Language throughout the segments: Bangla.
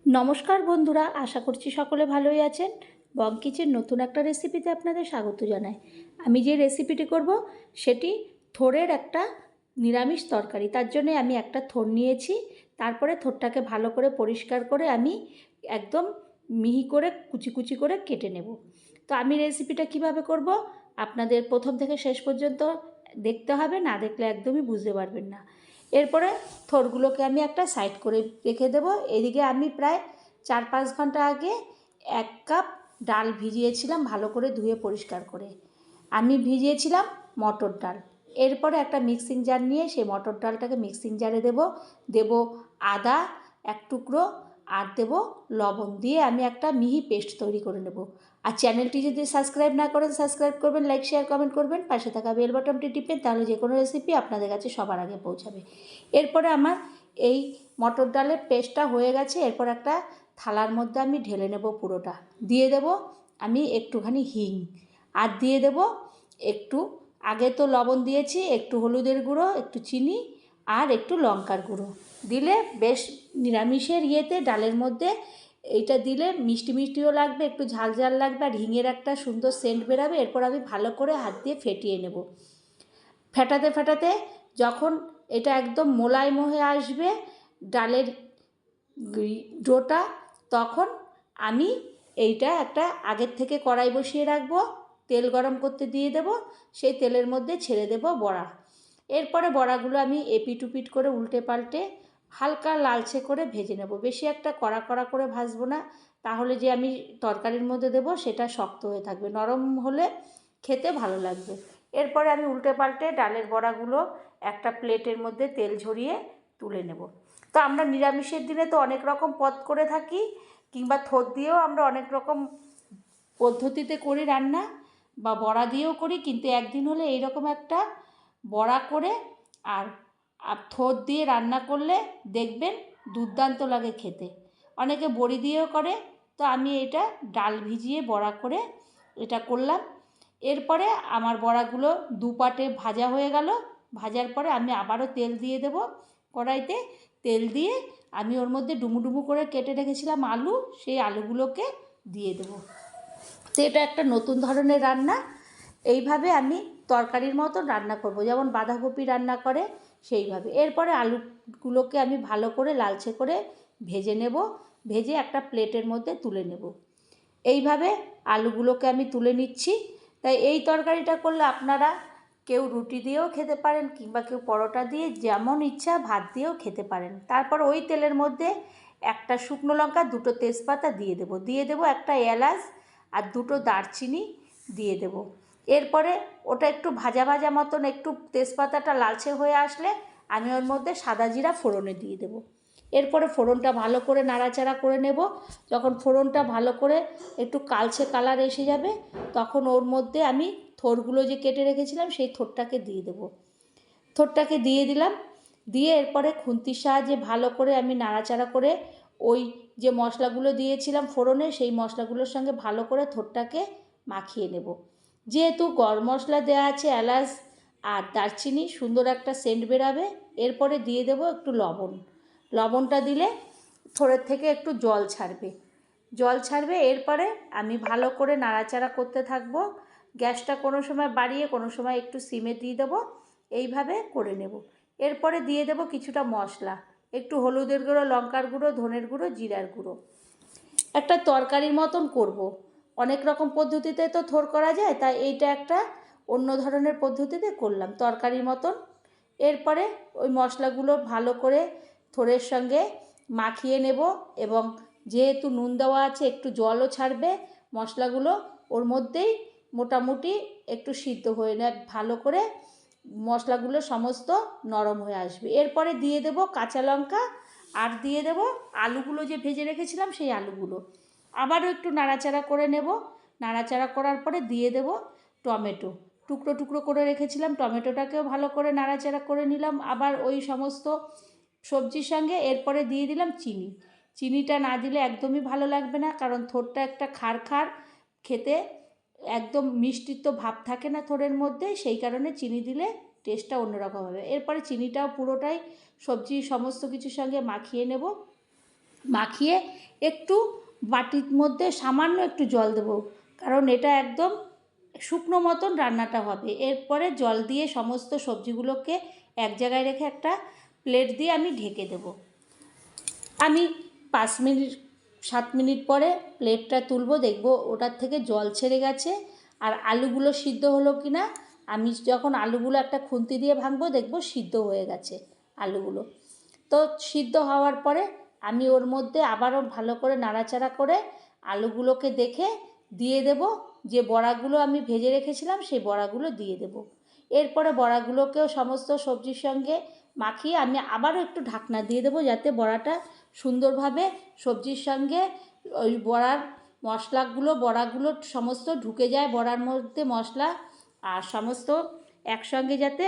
নমস্কার বন্ধুরা, আশা করছি সকলে ভালোই আছেন। বং কিচেন নতুন একটা রেসিপিতে আপনাদের স্বাগত জানাই। আমি যে রেসিপিটি করব সেটি থোড়ের একটা নিরামিষ তরকারি। তার জন্য আমি একটা থোড় নিয়েছি। তারপরে থোড়টাকে ভালো করে পরিষ্কার করে আমি একদম মিহি করে কুচি কুচি করে কেটে নেব। তো আমি রেসিপিটা কিভাবে করব আপনাদের প্রথম থেকে শেষ পর্যন্ত দেখতে হবে, না দেখলে একদমই বুঝতে পারবেন না। এরপরে থোড়গুলোকে আমি একটা সাইড করে রেখে দেবো। এদিকে আমি প্রায় 4-5 ঘন্টা আগে 1 কাপ ডাল ভিজিয়েছিলাম, ভালো করে ধুয়ে পরিষ্কার করে। আমি ভিজিয়েছিলাম মটর ডাল। এরপরে একটা মিক্সিং জার নিয়ে সেই মটর ডালটাকে মিক্সিং জারে দেব আদা 1 টুকরো আর দেব লবণ, দিয়ে আমি একটা মিহি পেস্ট তৈরি করে নেব। আর চ্যানেলটি যদি সাবস্ক্রাইব না করেন সাবস্ক্রাইব করবেন, লাইক শেয়ার কমেন্ট করবেন, পাশে থাকা বেল বাটনটি টিপবেন, তাহলে যে কোনো রেসিপি আপনাদের কাছে সবার আগে পৌঁছাবে। এরপরে আমার এই মটর ডালের পেস্টটা হয়ে গেছে। এরপর একটা থালার মধ্যে আমি ঢেলে নেব পুরোটা। দিয়ে দেব আমি একটুখানি হিং, আর দিয়ে দেব একটু, আগে তো লবণ দিয়েছি, একটু হলুদের গুঁড়ো, একটু চিনি আর একটু লঙ্কার গুঁড়ো দিলে বেশ নিরামিষের ইয়েতে ডালের মধ্যে এইটা দিলে মিষ্টি মিষ্টিও লাগবে, একটু ঝাল ঝাল লাগবে, আর হিঙের একটা সুন্দর সেন্ট বেরাবে। এরপর আমি ভালো করে হাত দিয়ে ফেটিয়ে নেব। ফেটাতে ফেটাতে যখন এটা একদম মোলায়েম হয়ে আসবে ডালের ডোটা, তখন আমি এইটা একটা আগের থেকে কড়াই বসিয়ে রাখবো, তেল গরম করতে দিয়ে দেব, সেই তেলের মধ্যে ছেড়ে দেব বড়া। এরপরে বড়াগুলো আমি এপিট উপিট করে উল্টে পাল্টে হালকা লালচে করে ভেজে নেব। বেশি একটা কড়া কড়া করে ভাজবো না, তাহলে যে আমি তরকারির মধ্যে দেব সেটা শক্ত হয়ে থাকবে, নরম হলে খেতে ভালো লাগবে। এরপরে আমি উল্টে পাল্টে ডালের বড়াগুলো একটা প্লেটের মধ্যে তেল ঝরিয়ে তুলে নেব। তো আমরা নিরামিষের দিনে তো অনেক রকম পদ করে থাকি, কিংবা থোড় দিয়েও আমরা অনেক রকম পদ্ধতিতে করি রান্না, বা বড়া দিয়েও করি, কিন্তু একদিন হলে এইরকম একটা বড়া করে আর থোড় দিয়ে রান্না করলে দেখবেন দুর্দান্ত লাগে খেতে। অনেকে বড়ি দিয়েও করে, তো আমি এটা ডাল ভিজিয়ে বড়া করে এটা করলাম। এরপরে আমার বড়াগুলো দুপাটে ভাজা হয়ে গেল। ভাজার পরে আমি আবারও তেল দিয়ে দেব কড়াইতে। তেল দিয়ে আমি ওর মধ্যে ডুমু ডুমু করে কেটে রেখেছিলাম আলু, সেই আলুগুলোকে দিয়ে দেব। তো এটা একটা নতুন ধরনের রান্না। এইভাবে আমি তরকারির মতন রান্না করব, যেমন বাঁধাকপি রান্না করে সেইভাবে। এরপরে আলুগুলোকে আমি ভালো করে লালচে করে ভেজে নেব, ভেজে একটা প্লেটের মধ্যে তুলে নেব। এইভাবে আলুগুলোকে আমি তুলে নিচ্ছি। তাই এই তরকারিটা করলে আপনারা কেউ রুটি দিয়েও খেতে পারেন, কিংবা কেউ পরোটা দিয়ে, যেমন ইচ্ছা ভাত দিয়েও খেতে পারেন। তারপর ওই তেলের মধ্যে একটা শুকনো লঙ্কা, 2টো তেজপাতা দিয়ে দেব একটা এলাচ আর 2টো দারচিনি দিয়ে দেব। এরপরে ওটা একটু ভাজা ভাজা মতন, একটু তেজপাতাটা লালচে হয়ে আসলে আমি ওর মধ্যে সাদা জিরা ফোড়নে দিয়ে দেব। এরপরে ফোড়নটা ভালো করে নাড়াচাড়া করে নেব। যখন ফোড়নটা ভালো করে একটু কালচে কালার এসে যাবে, তখন ওর মধ্যে আমি থোড়গুলো যে কেটে রেখেছিলাম সেই থোড়টাকে দিয়ে দেব। থোড়টাকে দিয়ে দিলাম, দিয়ে এরপরে খুন্তির সাহায্যে ভালো করে আমি নাড়াচাড়া করে ওই যে মশলাগুলো দিয়েছিলাম ফোড়নে, সেই মশলাগুলোর সঙ্গে ভালো করে থোড়টাকে মাখিয়ে নেব। যেহেতু গরম মশলা দেওয়া আছে, এলাচ আর দারচিনি, সুন্দর একটা সেন্ট বেরাবে। এরপরে দিয়ে দেব একটু লবণ। লবণটা দিলে থোড়ের থেকে একটু জল ছাড়বে। এরপরে আমি ভালো করে নাড়াচাড়া করতে থাকব। গ্যাসটা কোনো সময় বাড়িয়ে কোনো সময় একটু সিমে দিয়ে দেবো, এইভাবে করে নেব। এরপরে দিয়ে দেব কিছুটা মশলা, একটু হলুদের গুঁড়ো, লঙ্কার গুঁড়ো, ধনের গুঁড়ো, জিরার গুঁড়ো। একটা তরকারির মতন করব। অনেক রকম পদ্ধতিতে তো থোড় করা যায়, তাই এইটা একটা অন্য ধরনের পদ্ধতিতে করলাম তরকারির মতন। এরপরে ওই মশলাগুলো ভালো করে থোড়ের সঙ্গে মাখিয়ে নেব, এবং যেহেতু নুন দেওয়া আছে একটু জলও ছাড়বে মশলাগুলো, ওর মধ্যেই মোটামুটি একটু সিদ্ধ হয়ে নেয় ভালো করে, মশলাগুলো সমস্ত নরম হয়ে আসবে। এরপরে দিয়ে দেব কাঁচা লঙ্কা, আর দিয়ে দেব আলুগুলো যে ভেজে রেখেছিলাম সেই আলুগুলো। আবারও একটু নাড়াচাড়া করে নেব। নাড়াচাড়া করার পরে দিয়ে দেব টমেটো, টুকরো টুকরো করে রেখেছিলাম, টমেটোটাকেও ভালো করে নাড়াচাড়া করে নিলাম আবার ওই সমস্ত সবজির সঙ্গে। এরপরে দিয়ে দিলাম চিনি। চিনিটা না দিলে একদমই ভালো লাগবে না, কারণ থোড়টা একটা খাড় খাড় খেতে, একদম মিষ্টির তো ভাব থাকে না থোড়ের মধ্যে, সেই কারণে চিনি দিলে টেস্টটা অন্যরকম হবে। এরপরে চিনিটাও পুরোটাই সবজি সমস্ত কিছুর সঙ্গে মাখিয়ে নেব। মাখিয়ে একটু বাটির মধ্যে সামান্য একটু জল দেবো, কারণ এটা একদম শুকনো মতন রান্নাটা হবে। এরপরে জল দিয়ে সমস্ত সবজিগুলোকে এক জায়গায় রেখে একটা প্লেট দিয়ে আমি ঢেকে দেবো। আমি 5 মিনিট 7 মিনিট পরে প্লেটটা তুলবো, দেখবো ওটার থেকে জল ছেড়ে গেছে। আর আলুগুলো সিদ্ধ হলো কি না, আমি যখন আলুগুলো একটা খুন্তি দিয়ে ভাঙবো, দেখবো সিদ্ধ হয়ে গেছে আলুগুলো। তো সিদ্ধ হওয়ার পরে আমি ওর মধ্যে আবারও ভালো করে নাড়াচাড়া করে আলুগুলোকে দেখে দিয়ে দেব যে বড়াগুলো আমি ভেজে রেখেছিলাম, সেই বড়াগুলো দিয়ে দেব। এরপরে বড়াগুলোকেও সমস্ত সবজির সঙ্গে মাখিয়ে আমি আবারও একটু ঢাকনা দিয়ে দেবো, যাতে বড়াটা সুন্দরভাবে সবজির সঙ্গে ওই বড়াগুলো সমস্ত ঢুকে যায় বড়ার মধ্যে, মশলা আর সমস্ত একসঙ্গে যাতে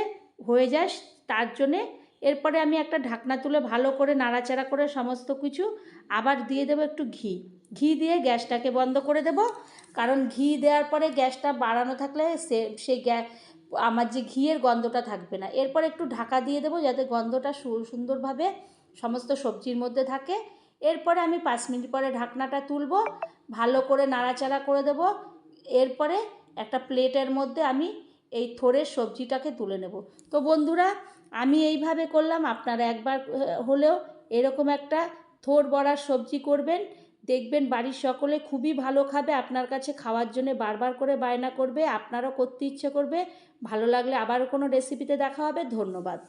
হয়ে যায় তার জন্যে। এরপরে আমি একটা ঢাকনা তুলে ভালো করে নাড়াচাড়া করে সমস্ত কিছু আবার দিয়ে দেবো একটু ঘি দিয়ে গ্যাসটাকে বন্ধ করে দেব, কারণ ঘি দেওয়ার পরে গ্যাসটা বাড়ানো থাকলে সেই আমার যে ঘিয়ের গন্ধটা থাকবে না। এরপর একটু ঢাকা দিয়ে দেবো যাতে গন্ধটা সুন্দরভাবে সমস্ত সবজির মধ্যে থাকে। এরপরে আমি 5 মিনিট পরে ঢাকনাটা তুলব, ভালো করে নাড়াচাড়া করে দেব। এরপরে একটা প্লেটের মধ্যে আমি এই থোড়ের সবজিটাকে তুলে নেব। তো বন্ধুরা, আমি এইভাবে করলাম, আপনারা একবার হলেও এরকম একটা থোড় বড়ার সবজি করবেন, দেখবেন বাড়ির সকলে খুবই ভালো খাবে, আপনার কাছে খাওয়ার জন্য বারবার করে বায়না করবে, আপনারও করতে ইচ্ছে করবে। ভালো লাগলে আবারও কোনো রেসিপিতে দেখা হবে। ধন্যবাদ।